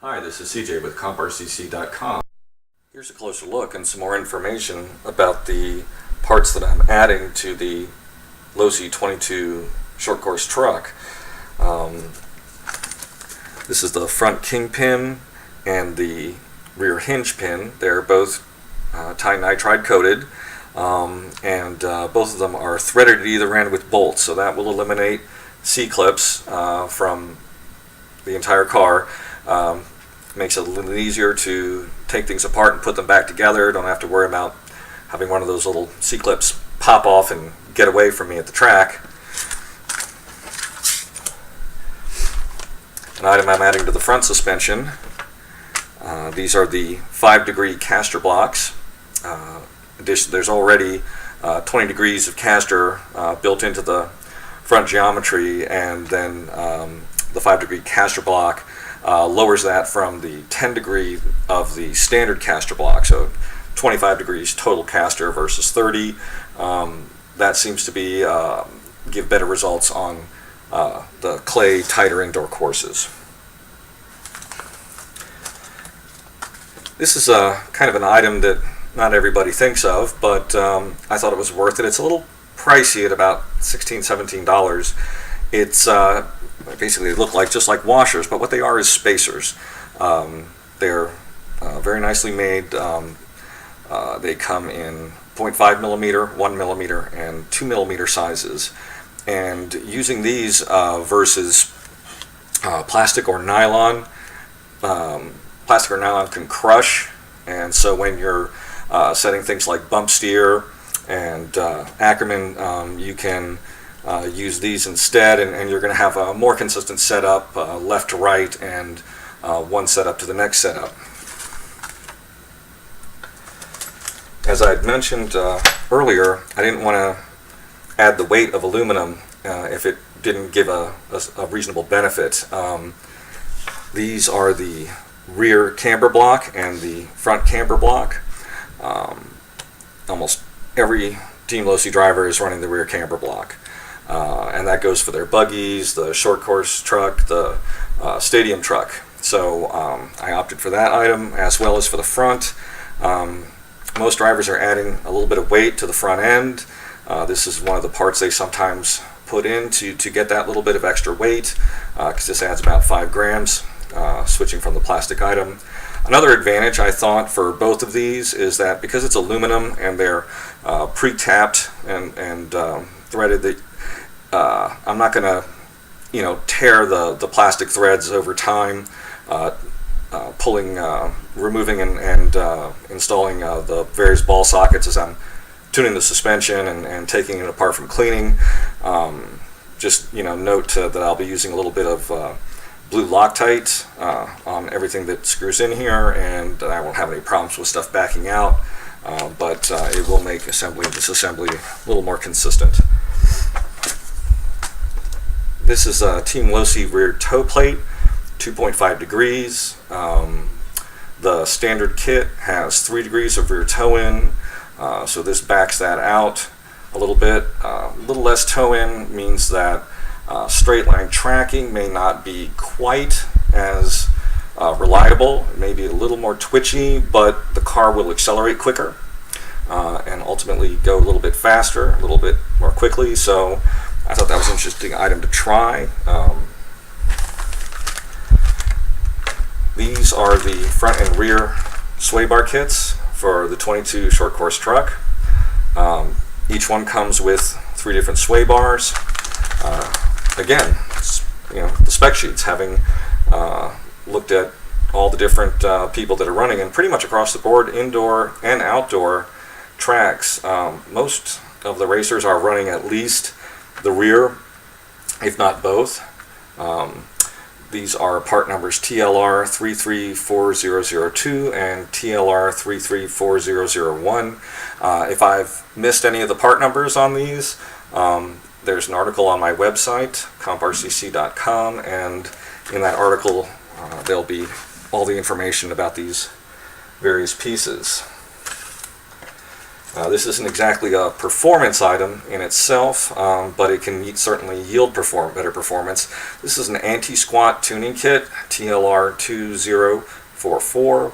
Hi, this is CJ with ComberCC.com. Here's a closer look and some more information about the parts that I'm adding to the Losi 22 short course truck. This is the front kingpin and the rear hinge pin. They're both nitride coated, and both of them are threaded at either end with bolts, so that will eliminate C-clips from the entire car. Makes it a little easier to take things apart and put them back together. Don't have to worry about having one of those little C-clips pop off and get away from me at the track. An item I'm adding to the front suspension. These are the 5-degree caster blocks. There's already 20 degrees of caster built into the front geometry, and then the 5-degree caster block lowers that from the 10 degree of the standard caster block, so 25 degrees total caster versus 30. That seems to be give better results on the clay tighter indoor courses. This is kind of an item that not everybody thinks of, but I thought it was worth it. It's a little pricey at about $16, $17. It's basically they look like just like washers, but what they are is spacers. They're very nicely made. They come in 0.5 millimeter, 1 millimeter, and 2 millimeter sizes. And using these versus plastic or nylon can crush, and so when you're setting things like bump steer and Ackerman, you can use these instead, and you're going to have a more consistent setup, left to right, and one setup to the next setup. As I had mentioned earlier, I didn't want to add the weight of aluminum if it didn't give a reasonable benefit. These are the rear camber block and the front camber block. Almost every Team Losi driver is running the rear camber block. And that goes for their buggies, the short course truck, the stadium truck. So I opted for that item as well as for the front. Most drivers are adding a little bit of weight to the front end. This is one of the parts they sometimes put in to get that little bit of extra weight, because this adds about 5 grams, switching from the plastic item. Another advantage I thought for both of these is that because it's aluminum and they're pre-tapped and threaded, that I'm not going to, tear the plastic threads over time, removing and installing the various ball sockets as I'm tuning the suspension and taking it apart from cleaning. Just note that I'll be using a little bit of blue Loctite on everything that screws in here, and I won't have any problems with stuff backing out, but it will make disassembly a little more consistent. This is a Team Losi rear toe plate, 2.5 degrees. The standard kit has 3 degrees of rear toe in, so this backs that out a little bit. A little less toe in means that straight line tracking may not be quite as reliable. It may be a little more twitchy, but the car will accelerate quicker and ultimately go a little bit faster, a little bit more quickly. So I thought that was an interesting item to try. These are the front and rear sway bar kits for the 22 short course truck. Each one comes with 3 different sway bars. Again, the spec sheets, having looked at all the different people that are running, and pretty much across the board, indoor and outdoor tracks, most of the racers are running at least the rear, if not both. These are part numbers TLR 334002 and TLR 334001. If I've missed any of the part numbers on these, there's an article on my website, ComberCC.com, and in that article there'll be all the information about these various pieces. This isn't exactly a performance item in itself, but it can certainly yield better performance. This is an anti-squat tuning kit, TLR 2044.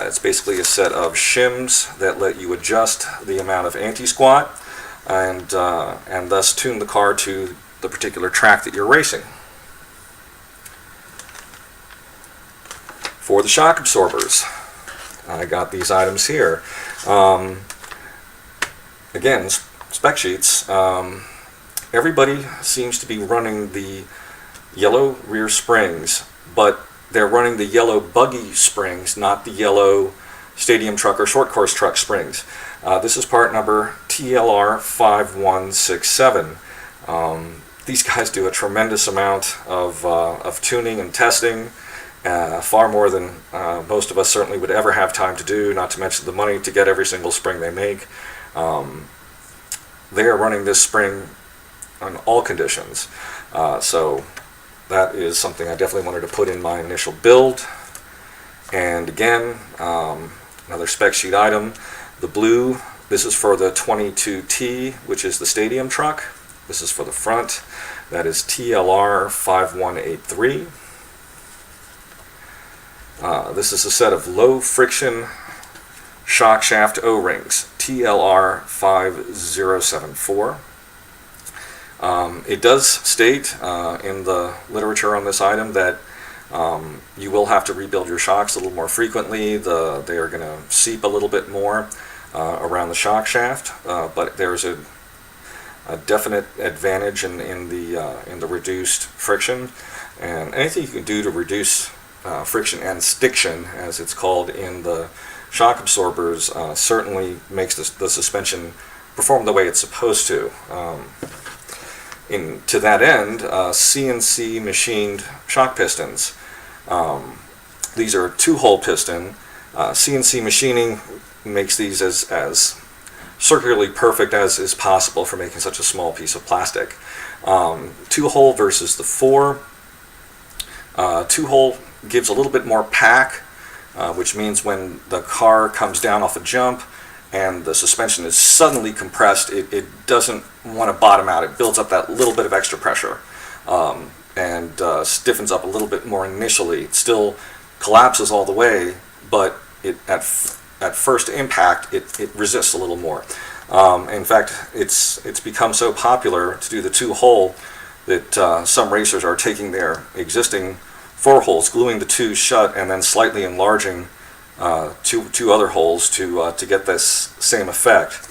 It's basically a set of shims that let you adjust the amount of anti-squat and thus tune the car to the particular track that you're racing. For the shock absorbers, I got these items here. Again, spec sheets. Everybody seems to be running the yellow rear springs, but they're running the yellow buggy springs, not the yellow stadium truck or short course truck springs. This is part number TLR 5167. These guys do a tremendous amount of tuning and testing, far more than most of us certainly would ever have time to do, not to mention the money to get every single spring they make. They are running this spring on all conditions, so that is something I definitely wanted to put in my initial build. And again, another spec sheet item, the blue, this is for the 22T, which is the stadium truck. This is for the front, that is TLR 5183. This is a set of low friction shock shaft O-rings, TLR 5074. It does state in the literature on this item that you will have to rebuild your shocks a little more frequently. They are going to seep a little bit more around the shock shaft, but there's a definite advantage in the reduced friction, and anything you can do to reduce friction and stiction, as it's called in the shock absorbers, certainly makes the suspension perform the way it's supposed to. To that end, CNC machined shock pistons. These are 2-hole piston. CNC machining makes these as circularly perfect as is possible for making such a small piece of plastic. 2-hole versus the 4. 2-hole gives a little bit more pack, which means when the car comes down off a jump and the suspension is suddenly compressed, it doesn't want to bottom out. It builds up that little bit of extra pressure and stiffens up a little bit more initially. It still collapses all the way, but at first impact, it resists a little more. In fact, it's become so popular to do the 2-hole that some racers are taking their existing 4 holes, gluing the 2 shut, and then slightly enlarging two other holes to get this same effect.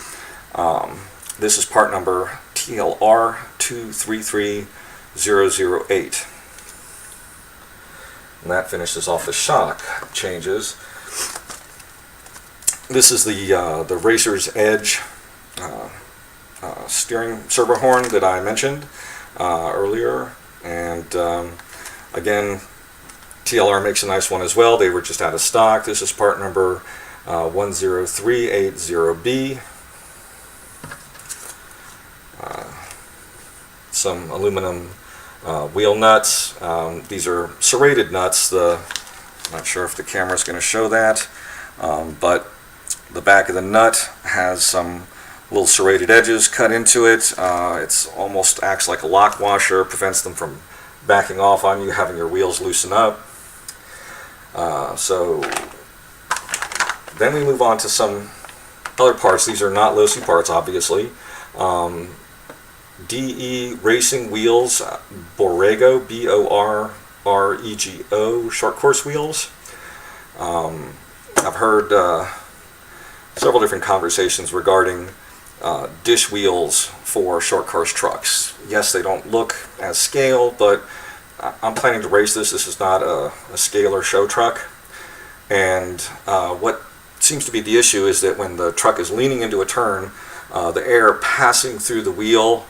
This is part number TLR 233008. And that finishes off the shock changes. This is the Racer's Edge steering servo horn that I mentioned earlier, and again, TLR makes a nice one as well. They were just out of stock. This is part number 10380B. Some aluminum wheel nuts. These are serrated nuts. I'm not sure if the camera is going to show that, but the back of the nut has some little serrated edges cut into it. It's almost acts like a lock washer, prevents them from backing off on you, having your wheels loosen up. So then we move on to some other parts. These are not Losi parts, obviously. DE Racing Wheels, Borrego, BORREGO, short course wheels. I've heard several different conversations regarding dish wheels for short course trucks. Yes, they don't look as scale, but I'm planning to race this. This is not a scale or show truck. And what seems to be the issue is that when the truck is leaning into a turn, the air passing through the wheel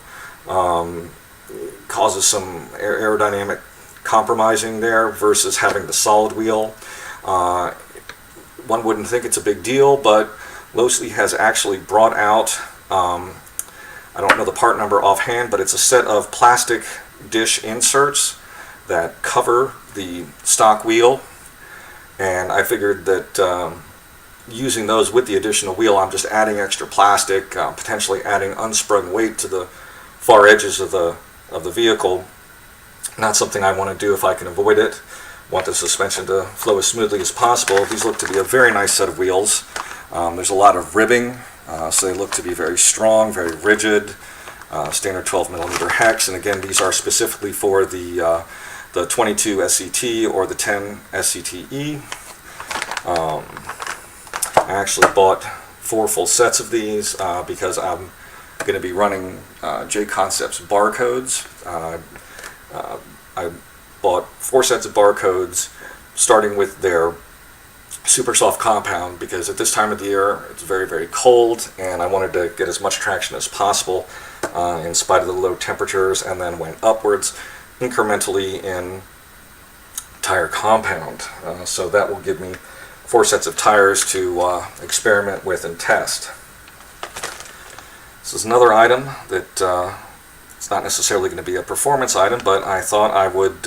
causes some aerodynamic compromising there versus having the solid wheel. One wouldn't think it's a big deal, but Losi has actually brought out, I don't know the part number offhand, but it's a set of plastic dish inserts that cover the stock wheel, and I figured that using those with the additional wheel, I'm just adding extra plastic, potentially adding unsprung weight to the far edges of the vehicle. Not something I want to do if I can avoid it. Want the suspension to flow as smoothly as possible. These look to be a very nice set of wheels. There's a lot of ribbing, so they look to be very strong, very rigid. Standard 12mm hex, and again, these are specifically for the 22 SCT or the 10 SCTE. I actually bought 4 full sets of these because I'm going to be running J-Concepts barcodes. I bought 4 sets of barcodes, starting with their super soft compound, because at this time of the year it's very, very cold, and I wanted to get as much traction as possible in spite of the low temperatures, and then went upwards incrementally in tire compound. So that will give me 4 sets of tires to experiment with and test. This is another item that it's not necessarily going to be a performance item, but I thought I would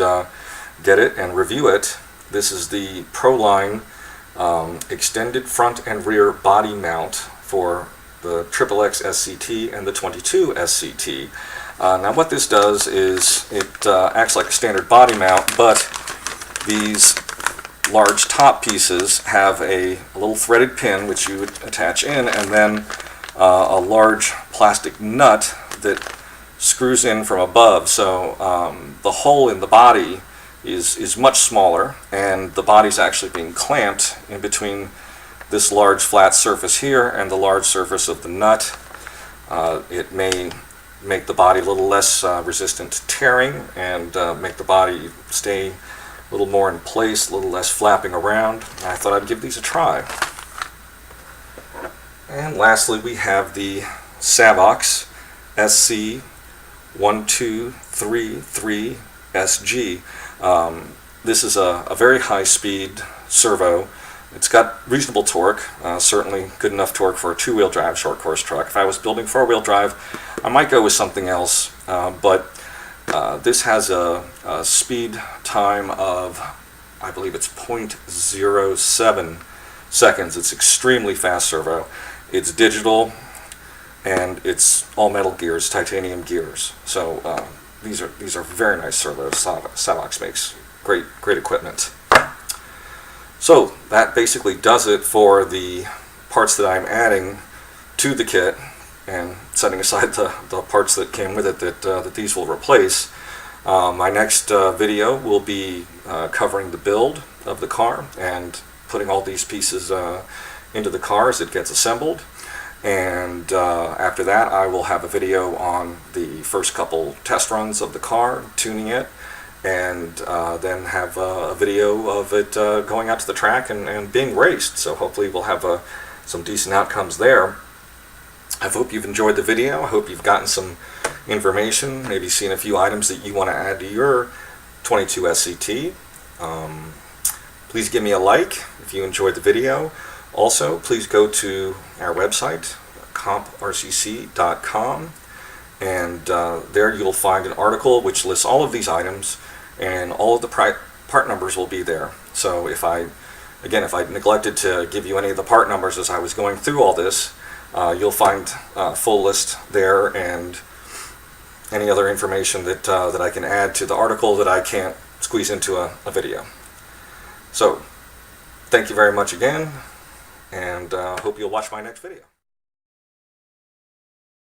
get it and review it. This is the Proline extended front and rear body mount for the XXX SCT and the 22 SCT. Now what this does is it acts like a standard body mount, but these large top pieces have a little threaded pin which you would attach in, and then a large plastic nut that screws in from above. So the hole in the body is much smaller, and the body's actually being clamped in between this large flat surface here and the large surface of the nut. It may make the body a little less resistant to tearing, and make the body stay a little more in place, a little less flapping around. I thought I'd give these a try. And lastly, we have the Savox SC1233SG. This is a very high-speed servo. It's got reasonable torque, certainly good enough torque for a 2-wheel drive short course truck. If I was building 4-wheel drive, I might go with something else, but this has a speed time of, I believe it's 0.07 seconds. It's extremely fast servo. It's digital, and it's all metal gears, titanium gears. So these are very nice servos. Savox makes great equipment. So that basically does it for the parts that I'm adding to the kit, and setting aside the parts that came with it that these will replace. My next video will be covering the build of the car and putting all these pieces into the car as it gets assembled. And after that, I will have a video on the first couple test runs of the car, tuning it, and then have a video of it going out to the track and being raced. So hopefully we'll have some decent outcomes there. I hope you've enjoyed the video. I hope you've gotten some information, maybe seen a few items that you want to add to your 22 SCT. Please give me a like if you enjoyed the video. Also, please go to our website, comprcc.com, and there you'll find an article which lists all of these items, and all of the part numbers will be there. So if I neglected to give you any of the part numbers as I was going through all this, you'll find a full list there, and any other information that I can add to the article that I can't squeeze into a video. So thank you very much again, and hope you'll watch my next video.